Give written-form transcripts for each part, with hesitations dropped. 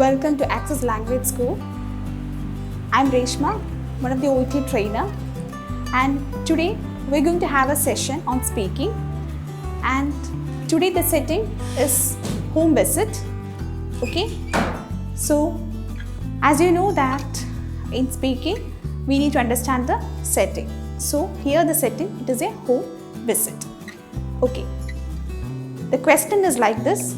Welcome to Access Language School. I'm Reshma, one of the OET trainer, and today we're going to have a session on speaking. And today the setting is home visit. Okay, so as you know that in speaking we need to understand the setting. So here the setting, it is a home visit. Okay, the question is like this: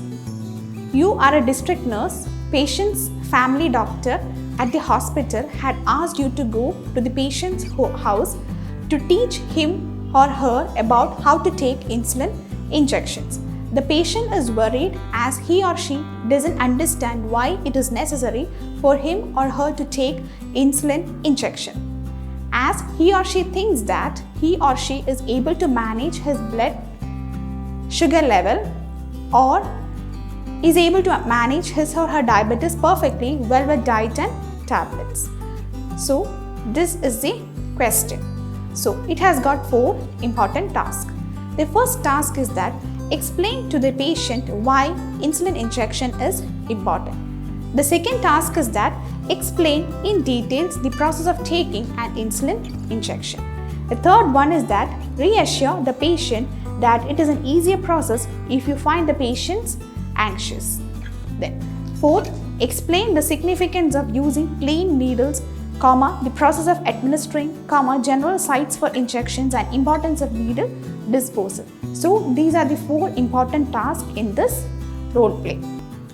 you are a district nurse. Patient's family doctor at the hospital had asked you to go to the patient's house to teach him or her about how to take insulin injections. The patient is worried as he or she doesn't understand why it is necessary for him or her to take insulin injection, as he or she thinks that he or she is able to manage his blood sugar level or is able to manage his or her diabetes perfectly well with diet and tablets. So this is the question. So it has got 4 important tasks. The first task is that explain to the patient why insulin injection is important. The second task is that explain in details the process of taking an insulin injection. The third one is that reassure the patient that it is an easier process if you find the patient's anxious. Then fourth, explain the significance of using plain needles, the process of administering, general sites for injections and importance of needle disposal. So these are the 4 important tasks in this role play.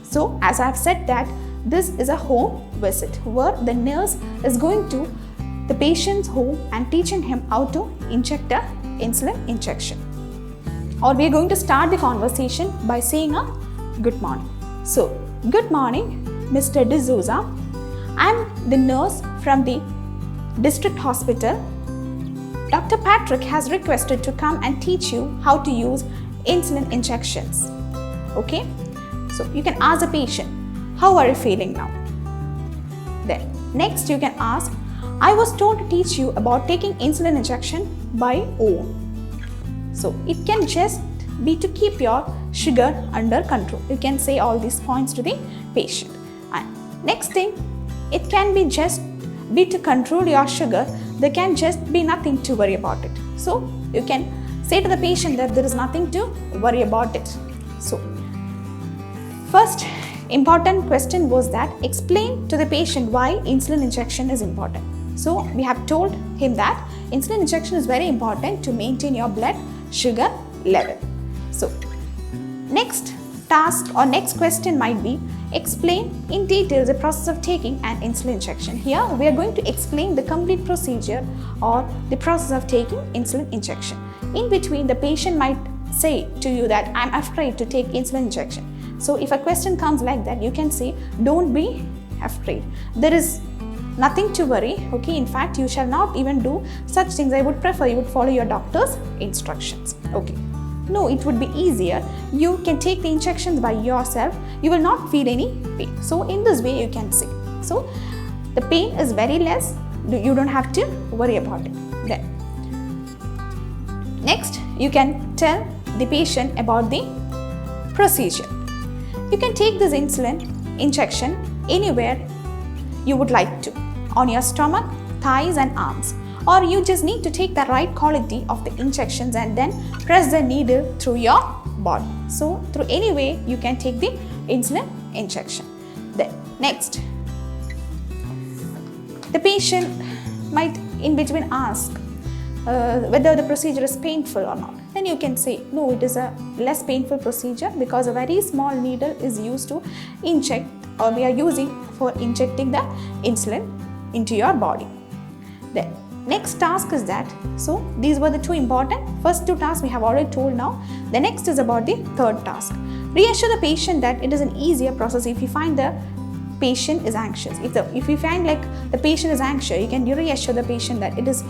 So as I have said that this is a home visit where the nurse is going to the patient's home and teaching him how to inject a insulin injection. Or we are going to start the conversation by saying a good morning. So, good morning, Mr. D'Souza. I'm the nurse from the district hospital. Dr. Patrick has requested to come and teach you how to use insulin injections. Okay? So, you can ask the patient, how are you feeling now? Then, next you can ask, I was told to teach you about taking insulin injection by own. So, it can just be to keep your sugar under control. You can say all these points to the patient. And next thing, it can be just be to control your sugar. There can just be nothing to worry about it. So you can say to the patient that there is nothing to worry about it. So first important question was that explain to the patient why insulin injection is important. So we have told him that insulin injection is very important to maintain your blood sugar level. So next task or next question might be explain in detail the process of taking an insulin injection. Here we are going to explain the complete procedure or the process of taking insulin injection. In between, the patient might say to you that I'm afraid to take insulin injection. So if a question comes like that, you can say don't be afraid. There is nothing to worry. Okay, in fact you shall not even do such things. I would prefer you would follow your doctor's instructions. Okay. No, it would be easier. You can take the injections by yourself. You will not feel any pain. So in this way you can say. So the pain is very less. You don't have to worry about it. Then next you can tell the patient about the procedure. You can take this insulin injection anywhere you would like to, on your stomach, thighs and arms. Or you just need to take the right quality of the injections and then press the needle through your body. So through any way you can take the insulin injection. Then next, the patient might in between ask whether the procedure is painful or not. Then you can say no, it is a less painful procedure because a very small needle is used to inject, or we are using for injecting the insulin into your body. Then next task is that, so these were the 2 important. First 2 tasks we have already told now. The next is about the third task. Reassure the patient that it is an easier process if you find the patient is anxious. If you find like the patient is anxious, you can reassure the patient that it is,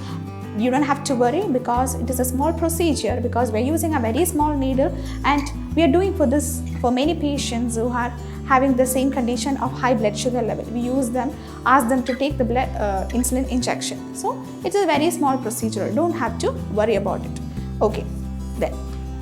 you don't have to worry because it is a small procedure, because we're using a very small needle and we are doing for this for many patients who are having the same condition of high blood sugar level. We ask them to take the insulin injection. So it's a very small procedure. Don't have to worry about it. Okay. Then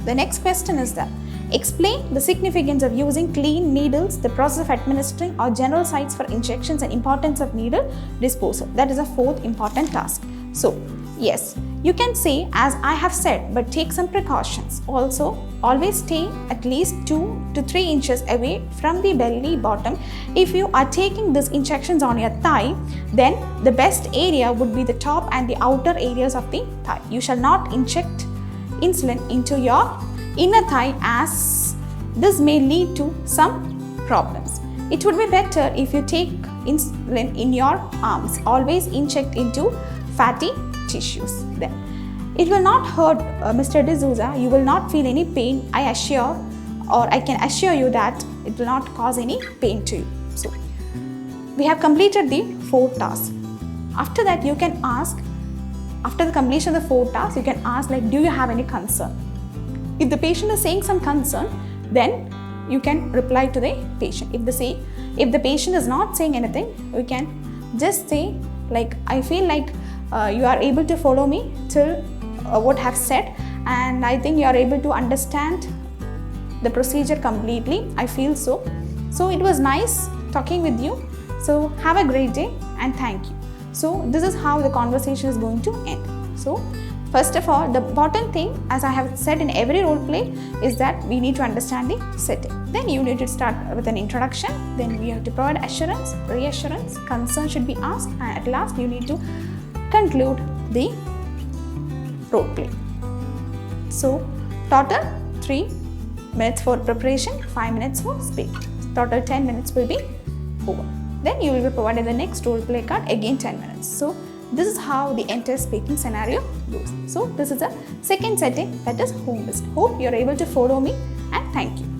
the next question is that Explain the significance of using clean needles, the process of administering or general sites for injections and importance of needle disposal. That is a fourth important task. So, yes, you can say as I have said, but take some precautions. Also, always stay at least 2 to 3 inches away from the belly bottom. If you are taking these injections on your thigh, then the best area would be the top and the outer areas of the thigh. You shall not inject insulin into your inner thigh, as this may lead to some problems. It would be better if you take insulin in your arms. Always inject into fatty tissues. Then it will not hurt, Mr. D'Souza. You will not feel any pain. I can assure you that it will not cause any pain to you. So we have completed the 4 tasks. After that, you can ask, after the completion of the 4 tasks, you can ask like, do you have any concern? If the patient is saying some concern, then you can reply to the patient. If the patient is not saying anything, you can just say like, I feel like you are able to follow me till what I have said, and I think you are able to understand the procedure completely. I feel so. So it was nice talking with you. So have a great day and thank you. So this is how the conversation is going to end. So first of all, the important thing, as I have said in every role play, is that we need to understand the setting. Then you need to start with an introduction. Then we have to provide assurance, reassurance, concern should be asked, and at last you need to conclude the role play. So total 3 minutes for preparation, 5 minutes for speaking. Total 10 minutes will be over. Then you will be provided the next role play card, again 10 minutes. So this is how the entire speaking scenario goes. So this is a second setting, that is home visit. Hope you are able to follow me, and thank you.